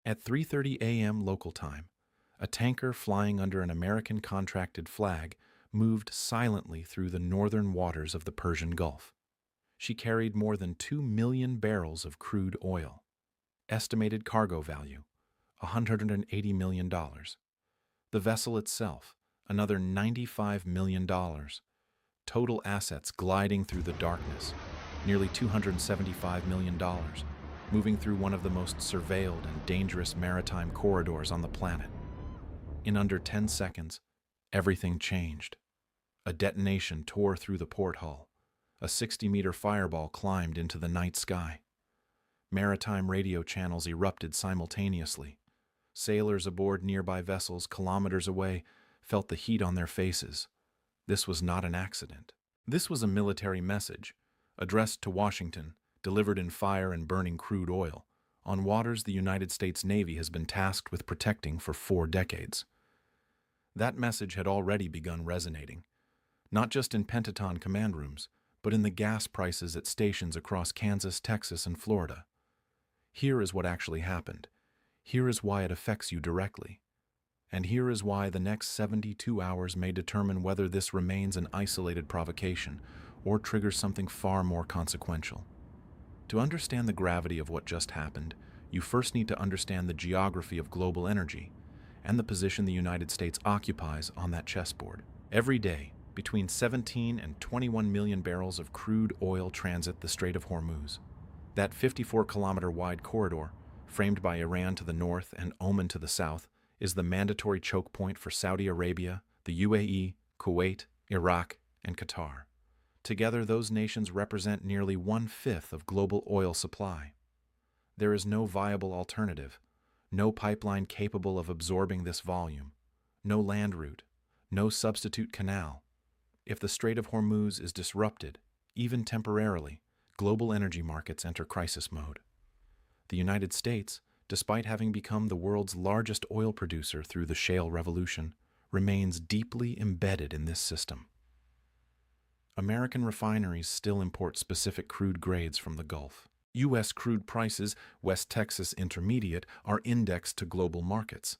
At 3:30 a.m. local time, a tanker flying under an American contracted flag moved silently through the northern waters of the Persian Gulf. She carried more than 2 million barrels of crude oil. Estimated cargo value, $180 million. The vessel itself, another $95 million. Total assets gliding through the darkness, nearly $275 million, moving through one of the most surveilled and dangerous maritime corridors on the planet. In under 10 seconds, everything changed. A detonation tore through the port hull. A 60-meter fireball climbed into the night sky. Maritime radio channels erupted simultaneously. Sailors aboard nearby vessels kilometers away felt the heat on their faces. This was not an accident. This was a military message, addressed to Washington, delivered in fire and burning crude oil, on waters the United States Navy has been tasked with protecting for 4 decades. That message had already begun resonating, not just in Pentaton command rooms, but in the gas prices at stations across Kansas, Texas, and Florida. Here is what actually happened. Here is why it affects you directly. And here is why the next 72 hours may determine whether this remains an isolated provocation or triggers something far more consequential. To understand the gravity of what just happened, you first need to understand the geography of global energy and the position the United States occupies on that chessboard. Every day, between 17 and 21 million barrels of crude oil transit the Strait of Hormuz. That 54-kilometer wide corridor, framed by Iran to the north and Oman to the south, is the mandatory choke point for Saudi Arabia, the UAE, Kuwait, Iraq, and Qatar. Together, those nations represent nearly 1/5 of global oil supply. There is no viable alternative, no pipeline capable of absorbing this volume, no land route, no substitute canal. If the Strait of Hormuz is disrupted, even temporarily, global energy markets enter crisis mode. The United States, despite having become the world's largest oil producer through the shale revolution, remains deeply embedded in this system. American refineries still import specific crude grades from the Gulf. U.S. crude prices, West Texas Intermediate, are indexed to global markets.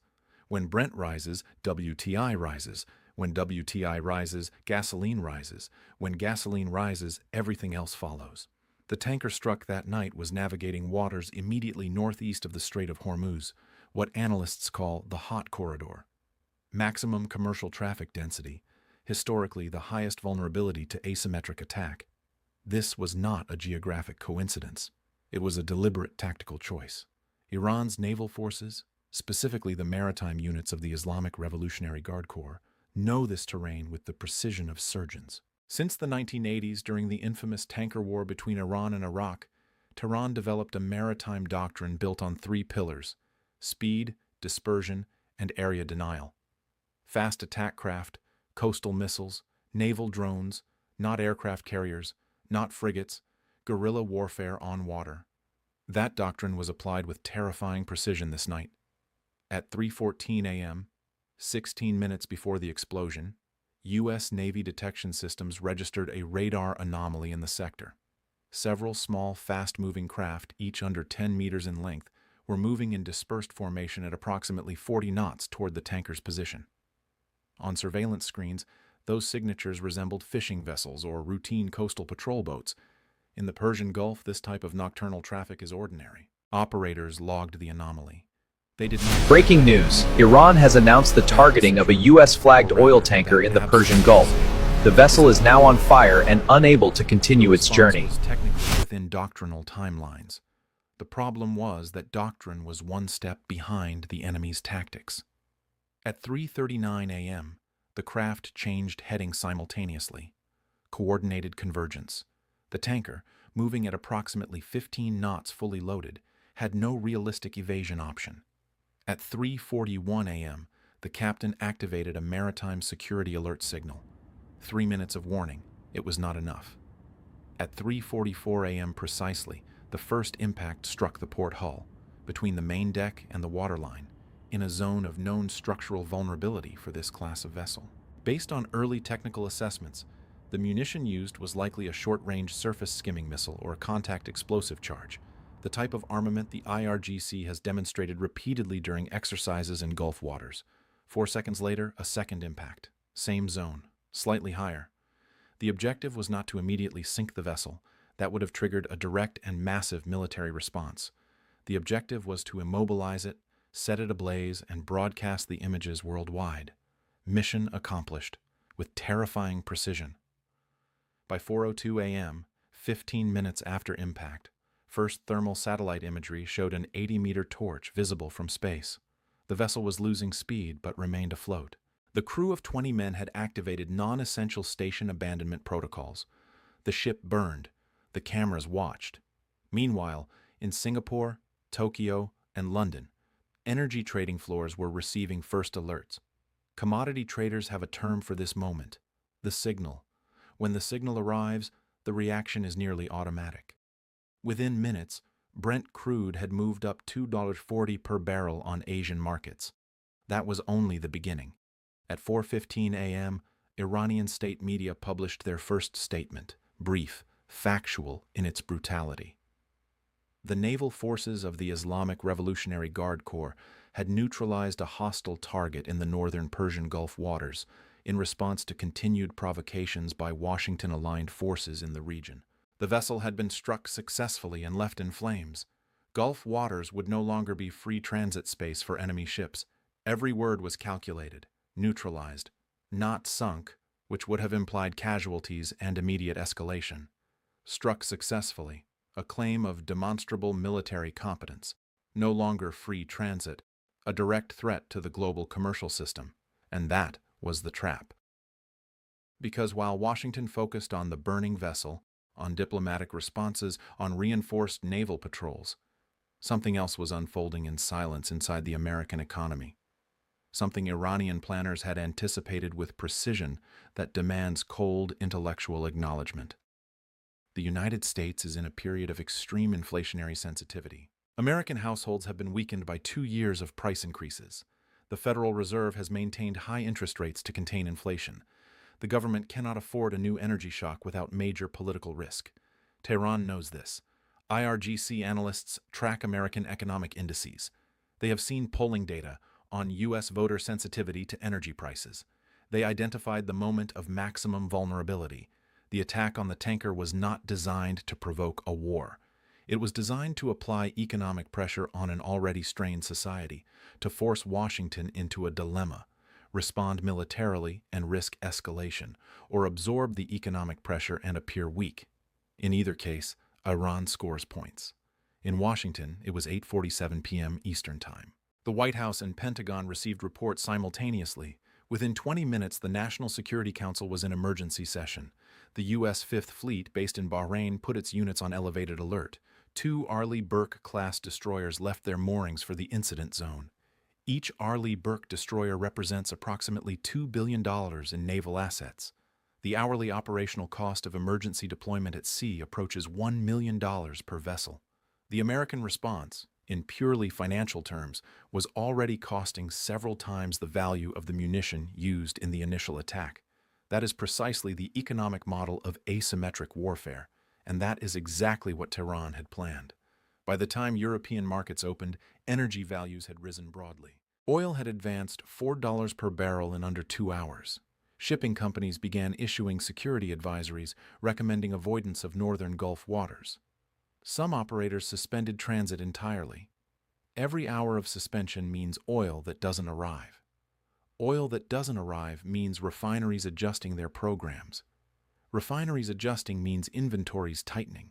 When Brent rises, WTI rises. When WTI rises, gasoline rises. When gasoline rises, everything else follows. The tanker struck that night was navigating waters immediately northeast of the Strait of Hormuz, what analysts call the hot corridor. Maximum commercial traffic density, historically the highest vulnerability to asymmetric attack. This was not a geographic coincidence. It was a deliberate tactical choice. Iran's naval forces, specifically the maritime units of the Islamic Revolutionary Guard Corps, know this terrain with the precision of surgeons. Since the 1980s, during the infamous tanker war between Iran and Iraq, Tehran developed a maritime doctrine built on 3 pillars: speed, dispersion, and area denial. Fast attack craft, coastal missiles, naval drones, not aircraft carriers, not frigates, guerrilla warfare on water. That doctrine was applied with terrifying precision this night. At 3:14 a.m., 16 minutes before the explosion, U.S. Navy detection systems registered a radar anomaly in the sector. Several small, fast-moving craft, each under 10 meters in length, were moving in dispersed formation at approximately 40 knots toward the tanker's position. On surveillance screens, those signatures resembled fishing vessels or routine coastal patrol boats. In the Persian Gulf, this type of nocturnal traffic is ordinary. Operators logged the anomaly. They did not. Breaking news: Iran has announced the targeting of a U.S.-flagged oil tanker in the Persian Gulf. The vessel is now on fire and unable to continue its journey. Was technically within doctrinal timelines. The problem was that doctrine was one step behind the enemy's tactics. At 3:39 a.m., the craft changed heading simultaneously. Coordinated convergence. The tanker, moving at approximately 15 knots fully loaded, had no realistic evasion option. At 3:41 a.m., the captain activated a maritime security alert signal. 3 minutes of warning. It was not enough. At 3:44 a.m. precisely, the first impact struck the port hull, between the main deck and the waterline, in a zone of known structural vulnerability for this class of vessel. Based on early technical assessments, the munition used was likely a short-range surface skimming missile or a contact explosive charge, the type of armament the IRGC has demonstrated repeatedly during exercises in Gulf waters. 4 seconds later, a second impact. Same zone, slightly higher. The objective was not to immediately sink the vessel. That would have triggered a direct and massive military response. The objective was to immobilize it, set it ablaze, and broadcast the images worldwide. Mission accomplished, with terrifying precision. By 4:02 a.m., 15 minutes after impact, first thermal satellite imagery showed an 80-meter torch visible from space. The vessel was losing speed but remained afloat. The crew of 20 men had activated non-essential station abandonment protocols. The ship burned. The cameras watched. Meanwhile, in Singapore, Tokyo, and London, energy trading floors were receiving first alerts. Commodity traders have a term for this moment: the signal. When the signal arrives, the reaction is nearly automatic. Within minutes, Brent crude had moved up $2.40 per barrel on Asian markets. That was only the beginning. At 4:15 a.m., Iranian state media published their first statement, brief, factual in its brutality. The naval forces of the Islamic Revolutionary Guard Corps had neutralized a hostile target in the northern Persian Gulf waters in response to continued provocations by Washington-aligned forces in the region. The vessel had been struck successfully and left in flames. Gulf waters would no longer be free transit space for enemy ships. Every word was calculated, neutralized, not sunk, which would have implied casualties and immediate escalation. Struck successfully, a claim of demonstrable military competence, no longer free transit, a direct threat to the global commercial system, and that was the trap. Because while Washington focused on the burning vessel, on diplomatic responses, on reinforced naval patrols, something else was unfolding in silence inside the American economy. Something Iranian planners had anticipated with precision that demands cold intellectual acknowledgement. The United States is in a period of extreme inflationary sensitivity. American households have been weakened by 2 years of price increases. The Federal Reserve has maintained high interest rates to contain inflation. The government cannot afford a new energy shock without major political risk. Tehran knows this. IRGC analysts track American economic indices. They have seen polling data on U.S. voter sensitivity to energy prices. They identified the moment of maximum vulnerability. The attack on the tanker was not designed to provoke a war. It was designed to apply economic pressure on an already strained society, to force Washington into a dilemma: respond militarily and risk escalation, or absorb the economic pressure and appear weak. In either case, Iran scores points. In Washington, it was 8:47 p.m. Eastern Time. The White House and Pentagon received reports simultaneously. Within 20 minutes, the National Security Council was in emergency session. The U.S. Fifth Fleet, based in Bahrain, put its units on elevated alert. 2 Arleigh Burke-class destroyers left their moorings for the incident zone. Each Arleigh Burke destroyer represents approximately $2 billion in naval assets. The hourly operational cost of emergency deployment at sea approaches $1 million per vessel. The American response, in purely financial terms, was already costing several times the value of the munition used in the initial attack. That is precisely the economic model of asymmetric warfare, and that is exactly what Tehran had planned. By the time European markets opened, energy values had risen broadly. Oil had advanced $4 per barrel in under 2 hours. Shipping companies began issuing security advisories recommending avoidance of northern Gulf waters. Some operators suspended transit entirely. Every hour of suspension means oil that doesn't arrive. Oil that doesn't arrive means refineries adjusting their programs. Refineries adjusting means inventories tightening.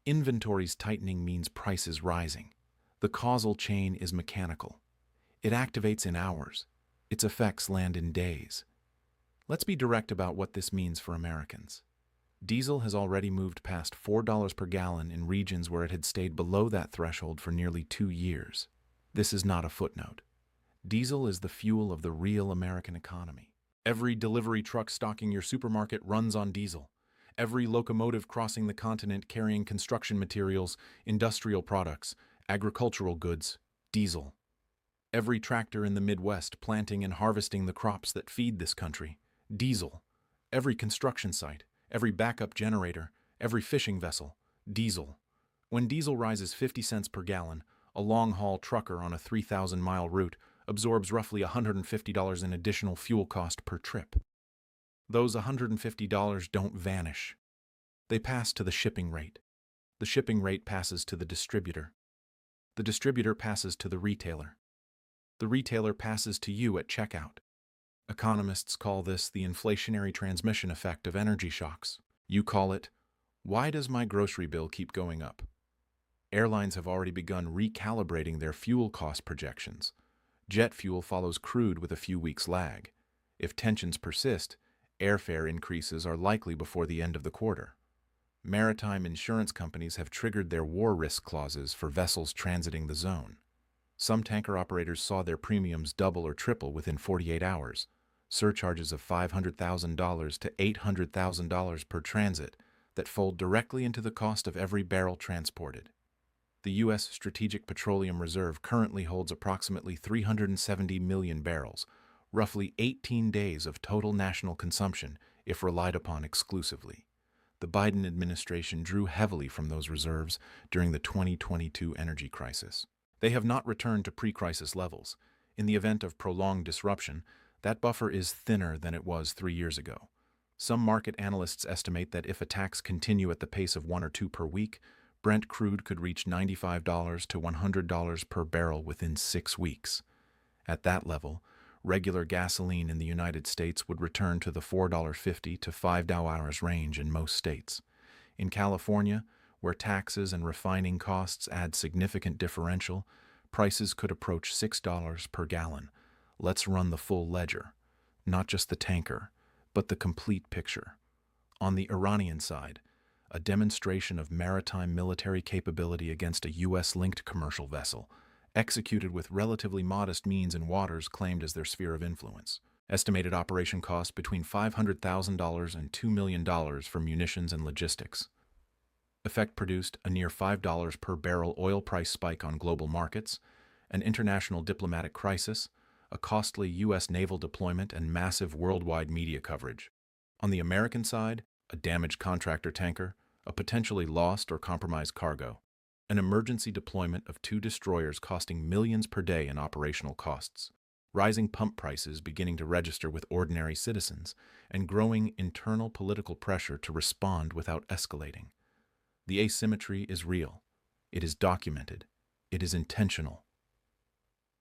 Inventories tightening means prices rising. The causal chain is mechanical. It activates in hours. Its effects land in days. Let's be direct about what this means for Americans. Diesel has already moved past $4 per gallon in regions where it had stayed below that threshold for nearly 2 years. This is not a footnote. Diesel is the fuel of the real American economy. Every delivery truck stocking your supermarket runs on diesel. Every locomotive crossing the continent carrying construction materials, industrial products, agricultural goods, diesel. Every tractor in the Midwest planting and harvesting the crops that feed this country, diesel. Every construction site, every backup generator, every fishing vessel, diesel. When diesel rises 50 cents per gallon, a long-haul trucker on a 3,000-mile route absorbs roughly $150 in additional fuel cost per trip. Those $150 don't vanish. They pass to the shipping rate. The shipping rate passes to the distributor. The distributor passes to the retailer. The retailer passes to you at checkout. Economists call this the inflationary transmission effect of energy shocks. You call it, why does my grocery bill keep going up? Airlines have already begun recalibrating their fuel cost projections. Jet fuel follows crude with a few weeks' lag. If tensions persist, airfare increases are likely before the end of the quarter. Maritime insurance companies have triggered their war risk clauses for vessels transiting the zone. Some tanker operators saw their premiums double or triple within 48 hours. Surcharges of $500,000 to $800,000 per transit that fold directly into the cost of every barrel transported. The U.S. Strategic Petroleum Reserve currently holds approximately 370 million barrels, roughly 18 days of total national consumption if relied upon exclusively. The Biden administration drew heavily from those reserves during the 2022 energy crisis. They have not returned to pre-crisis levels. In the event of prolonged disruption, that buffer is thinner than it was 3 years ago. Some market analysts estimate that if attacks continue at the pace of 1 or 2 per week, Brent crude could reach $95 to $100 per barrel within 6 weeks. At that level, regular gasoline in the United States would return to the $4.50 to $5 range in most states. In California, where taxes and refining costs add significant differential, prices could approach $6 per gallon. Let's run the full ledger, not just the tanker, but the complete picture. On the Iranian side, a demonstration of maritime military capability against a U.S.-linked commercial vessel, executed with relatively modest means in waters claimed as their sphere of influence. Estimated operation cost between $500,000 and $2 million for munitions and logistics. Effect produced a near $5 per barrel oil price spike on global markets, an international diplomatic crisis, a costly U.S. naval deployment, and massive worldwide media coverage. On the American side, a damaged contractor tanker, a potentially lost or compromised cargo, an emergency deployment of 2 destroyers costing millions per day in operational costs, rising pump prices beginning to register with ordinary citizens, and growing internal political pressure to respond without escalating. The asymmetry is real. It is documented. It is intentional.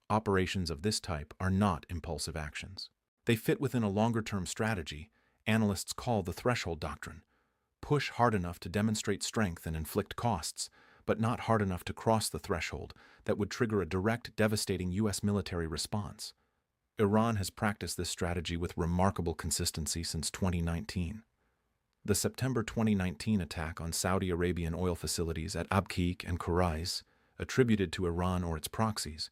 Operations of this type are not impulsive actions. They fit within a longer-term strategy analysts call the threshold doctrine. Push hard enough to demonstrate strength and inflict costs, but not hard enough to cross the threshold that would trigger a direct, devastating U.S. military response. Iran has practiced this strategy with remarkable consistency since 2019. The September 2019 attack on Saudi Arabian oil facilities at Abqaiq and Khurais, attributed to Iran or its proxies,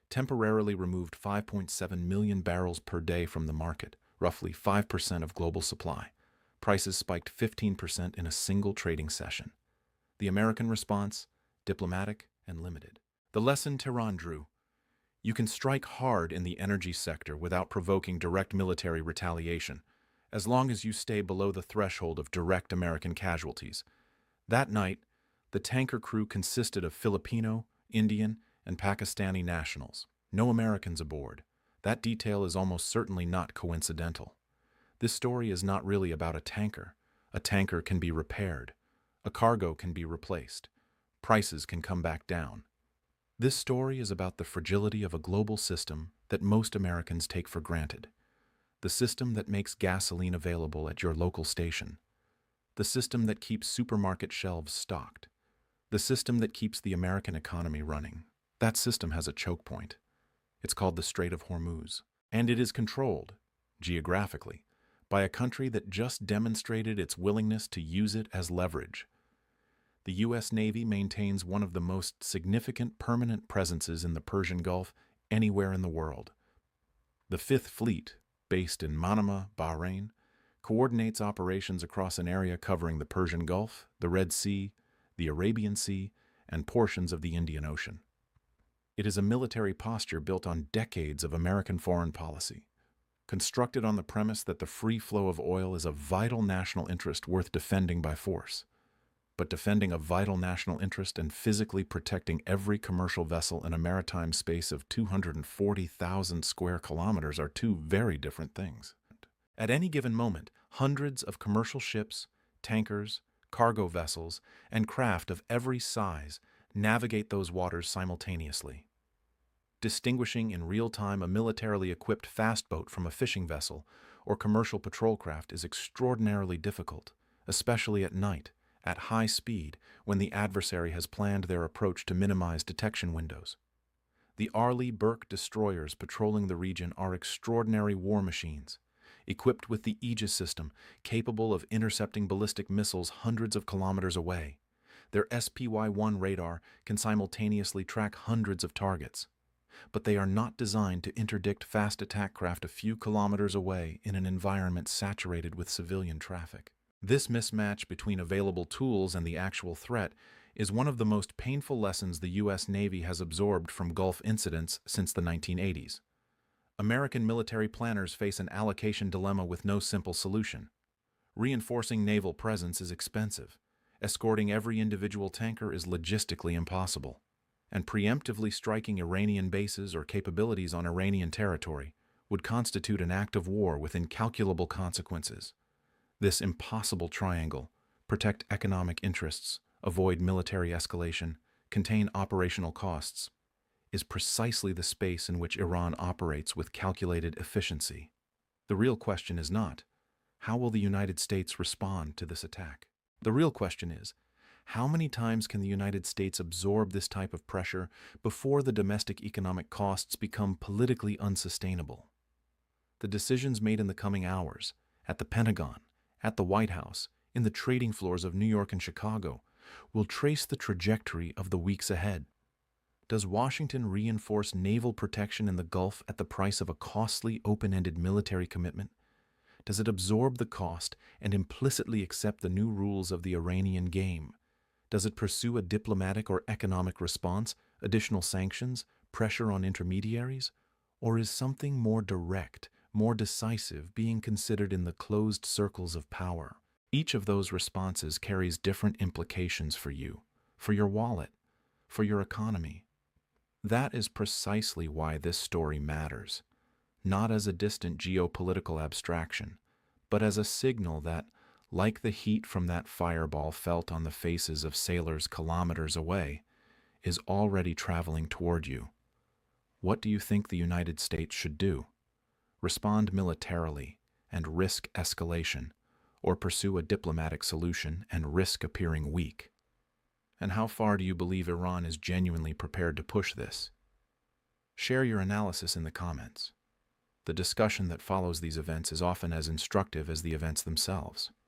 temporarily removed 5.7 million barrels per day from the market, roughly 5% of global supply. Prices spiked 15% in a single trading session. The American response, diplomatic and limited. The lesson Tehran drew: you can strike hard in the energy sector without provoking direct military retaliation, as long as you stay below the threshold of direct American casualties. That night, the tanker crew consisted of Filipino, Indian, and Pakistani nationals. No Americans aboard. That detail is almost certainly not coincidental. This story is not really about a tanker. A tanker can be repaired. A cargo can be replaced. Prices can come back down. This story is about the fragility of a global system that most Americans take for granted. The system that makes gasoline available at your local station. The system that keeps supermarket shelves stocked. The system that keeps the American economy running. That system has a choke point. It's called the Strait of Hormuz. And it is controlled, geographically, by a country that just demonstrated its willingness to use it as leverage. The U.S. Navy maintains one of the most significant permanent presences in the Persian Gulf anywhere in the world. The Fifth Fleet, based in Manama, Bahrain, coordinates operations across an area covering the Persian Gulf, the Red Sea, the Arabian Sea, and portions of the Indian Ocean. It is a military posture built on decades of American foreign policy, constructed on the premise that the free flow of oil is a vital national interest worth defending by force. but defending a vital national interest and physically protecting every commercial vessel in a maritime space of 240,000 square kilometers are two very different things. At any given moment, hundreds of commercial ships, tankers, cargo vessels, and craft of every size navigate those waters simultaneously. Distinguishing in real time a militarily equipped fast boat from a fishing vessel or commercial patrol craft is extraordinarily difficult, especially at night, at high speed, when the adversary has planned their approach to minimize detection windows. The Arleigh Burke destroyers patrolling the region are extraordinary war machines, equipped with the Aegis system, capable of intercepting ballistic missiles hundreds of kilometers away. Their SPY-1 radar can simultaneously track hundreds of targets, but they are not designed to interdict fast attack craft a few kilometers away in an environment saturated with civilian traffic. This mismatch between available tools and the actual threat is one of the most painful lessons the U.S. Navy has absorbed from Gulf incidents since the 1980s. American military planners face an allocation dilemma with no simple solution. Reinforcing naval presence is expensive, escorting every individual tanker is logistically impossible, and preemptively striking Iranian bases or capabilities on Iranian territory would constitute an act of war with incalculable consequences. This impossible triangle, protect economic interests, avoid military escalation, contain operational costs, is precisely the space in which Iran operates with calculated efficiency. The real question is not, how will the United States respond to this attack? The real question is, how many times can the United States absorb this type of pressure before the domestic economic costs become politically unsustainable? The decisions made in the coming hours, at the Pentagon, at the White House, in the trading floors of New York and Chicago, will trace the trajectory of the weeks ahead. Does Washington reinforce naval protection in the Gulf at the price of a costly, open-ended military commitment? Does it absorb the cost and implicitly accept the new rules of the Iranian game? Does it pursue a diplomatic or economic response, additional sanctions, pressure on intermediaries? Or is something more direct, more decisive being considered in the closed circles of power? Each of those responses carries different implications for you, for your wallet, for your economy. That is precisely why this story matters, not as a distant geopolitical abstraction, but as a signal that, like the heat from that fireball felt on the faces of sailors kilometers away, is already traveling toward you. What do you think the United States should do? Respond militarily and risk escalation, or pursue a diplomatic solution and risk appearing weak? And how far do you believe Iran is genuinely prepared to push this? Share your analysis in the comments. The discussion that follows these events is often as instructive as the events themselves.